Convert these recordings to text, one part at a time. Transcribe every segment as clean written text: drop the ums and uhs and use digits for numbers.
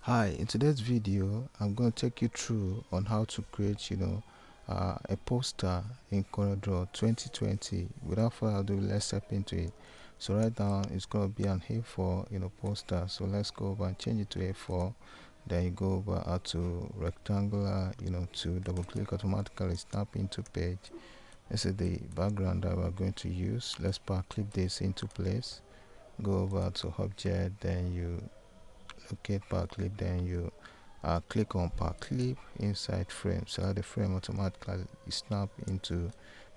Hi, in today's video I'm going to take you through on how to create a poster in CorelDRAW 2020. Without further ado, let's step into it. So right now it's going to be an A4 poster, so let's go over and change it to A4. Then you go over to rectangular, to double click, automatically snap into page. This is the background that we're going to use. Let's power clip this into place. Go over to object, then you locate power clip, then you click on power clip inside frame, so the frame automatically snap into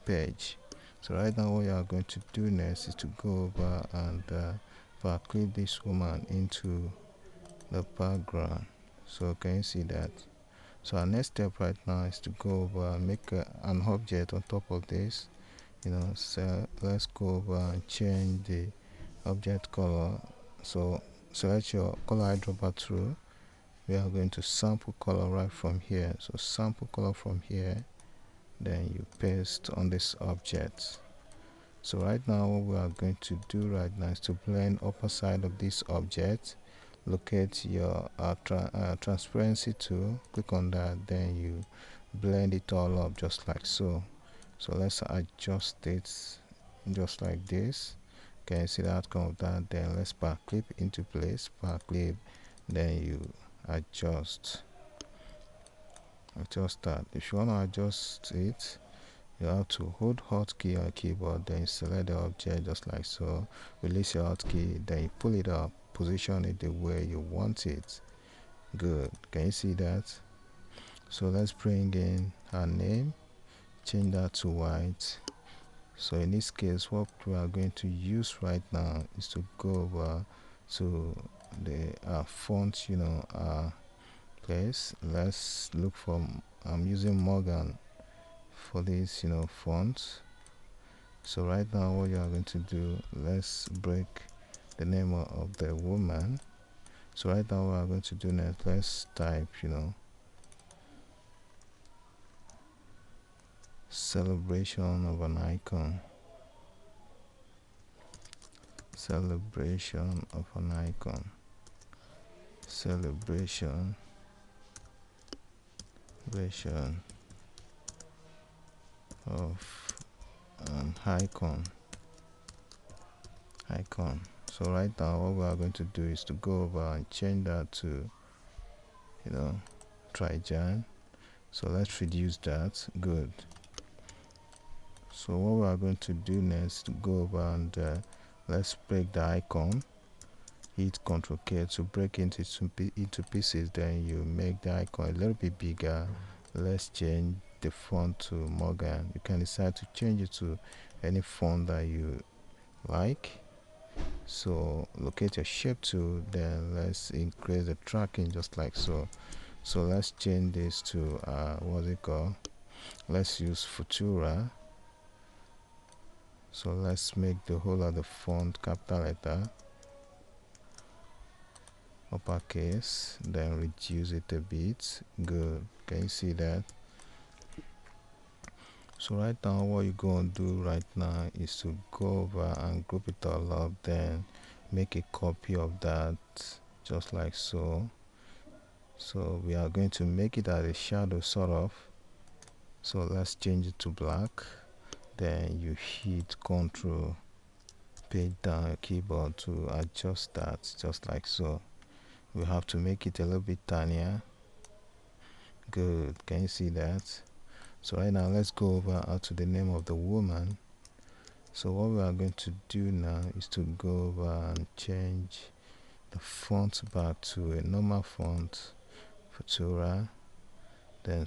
page. So right now what you are going to do next is to go over and power clip this woman into the background. So can you see that? So our next step right now is to go over and make an object on top of this. So let's go over and change the object color. So select your color eyedropper tool. We are going to sample color right from here. So sample color from here, then you paste on this object. So right now what we are going to do right now is to blend upper side of this object. Locate your transparency tool, click on that, then you blend it all up just like so. So let's adjust it just like this. Can you see the outcome of that? Then let's power clip into place, power clip, then you adjust that. If you want to adjust it, you have to hold hotkey on your keyboard, then select the object just like so, release your hotkey, then you pull it up, position it the way you want it. Good. Can you see that? So let's bring in our name, change that to white. So in this case what we are going to use right now is to go over to the font place. Let's look for, I'm using Morgan for this font. So right now what you are going to do, let's break the name of the woman. So right now what we are going to do next, let's type celebration of an icon, celebration of an icon, celebration of an icon. So right now what we are going to do is to go over and change that to Trajan. So let's reduce that. Good. So what we are going to do next, to go over and let's break the icon, hit Ctrl K to break into pieces, then you make the icon a little bit bigger. Let's change the font to Morgan. You can decide to change it to any font that you like. So locate your shape tool, then let's increase the tracking just like so. So let's change this to what's it called, let's use Futura. So let's make the whole of the font capital letter, uppercase, then reduce it a bit. Good. Can you see that? So right now what you're going to do right now is to go over and group it all up, then make a copy of that just like so. So we are going to make it as a shadow sort of. So let's change it to black, then you hit Ctrl page down your keyboard to adjust that just like so. We have to make it a little bit tinier. Good. Can you see that? So right now let's go over to the name of the woman. So what we are going to do now is to go over and change the font back to a normal font, Futura. Then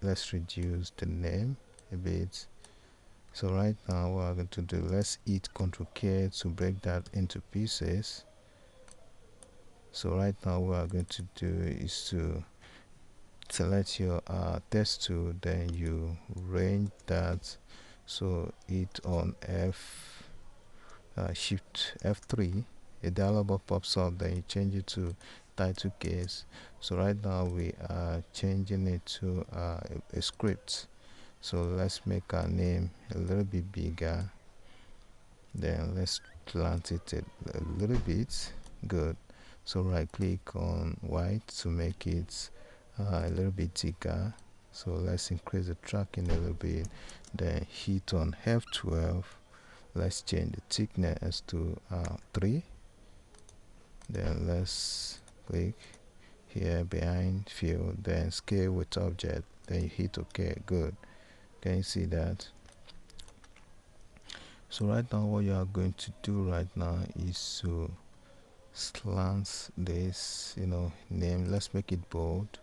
let's reduce the name a bit. So right now what we're going to do, let's hit Ctrl K to break that into pieces. So right now what we're going to do is to select your text tool, then you range that, so hit on shift F3, a dialog box pops up, then you change it to title case. So right now we are changing it to a script. So let's make our name a little bit bigger, then let's plant it a little bit. Good. So right click on white to make it a little bit thicker. So let's increase the tracking a little bit, then hit on F12. Let's change the thickness to 3. Then let's click here behind fill, then scale with object, then you hit OK. Good. Can you see that? So right now what you are going to do right now is to slant this name. Let's make it bold,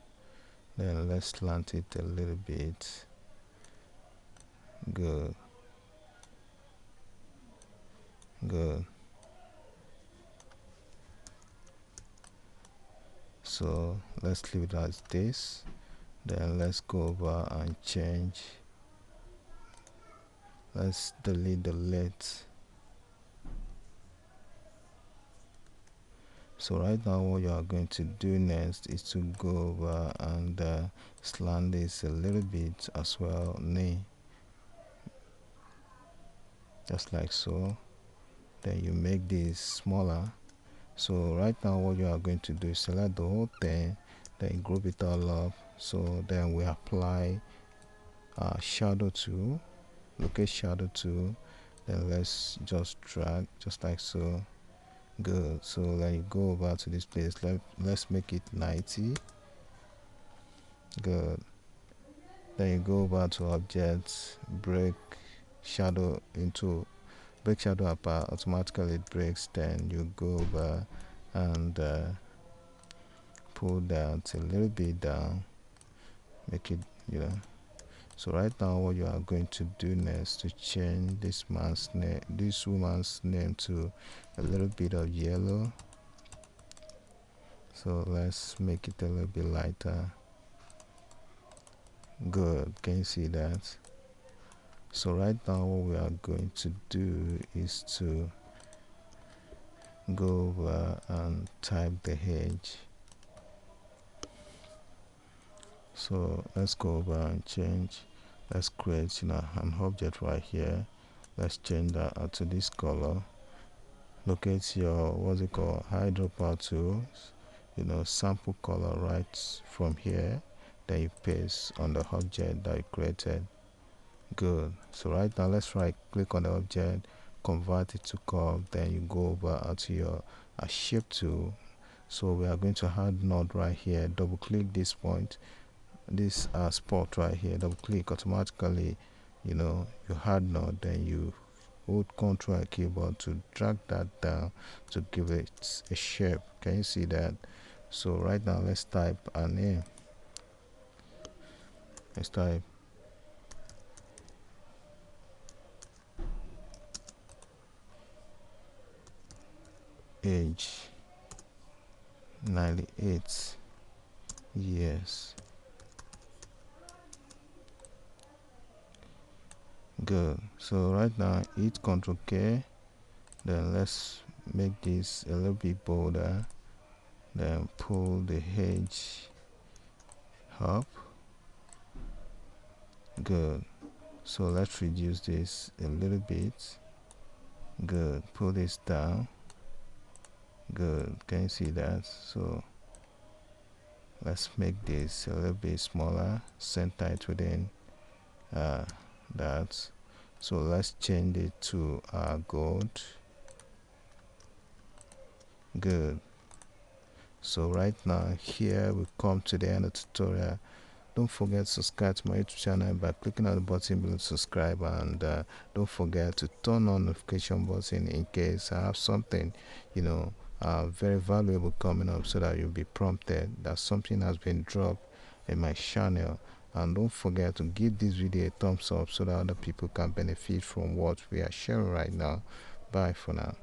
then let's slant it a little bit. Good. So let's leave it as this, then let's go over and change. Let's delete the let. So right now what you are going to do next is to go over and slant this a little bit as well, knee, just like so. Then you make this smaller. So right now what you are going to do is select the whole thing, then group it all up. So then we apply shadow tool, locate shadow tool, then let's just drag just like so. Good. So then you go over to this place, let's make it 90. Good. Then you go over to objects, break shadow apart, automatically it breaks. Then you go over and pull that a little bit down, make it So right now what you are going to do next to change this woman's name to a little bit of yellow. So let's make it a little bit lighter. Good. Can you see that? So right now what we are going to do is to go over and type the age. So let's go over and change. Let's create an object right here. Let's change that to this color. Locate your eyedropper tools, sample color right from here, then you paste on the object that you created. Good. So right now let's right click on the object, convert it to curve, then you go over to your shape tool. So we are going to add node right here. Double click this point, this spot right here, double click, automatically you add node, then you hold Ctrl keyboard to drag that down to give it a shape. Can you see that? So right now let's type a name. Let's type age 98 years. Good. So right now hit Ctrl K, then let's make this a little bit bolder, then pull the edge up. Good. So let's reduce this a little bit. Good. Pull this down. Good. Can you see that? So let's make this a little bit smaller, center it within that. So let's change it to gold. Good. So right now here we come to the end of the tutorial. Don't forget to subscribe to my YouTube channel by clicking on the button below to subscribe, and don't forget to turn on notification button in case I have something very valuable coming up, so that you'll be prompted that something has been dropped in my channel. And don't forget to give this video a thumbs up so that other people can benefit from what we are sharing right now. Bye for now.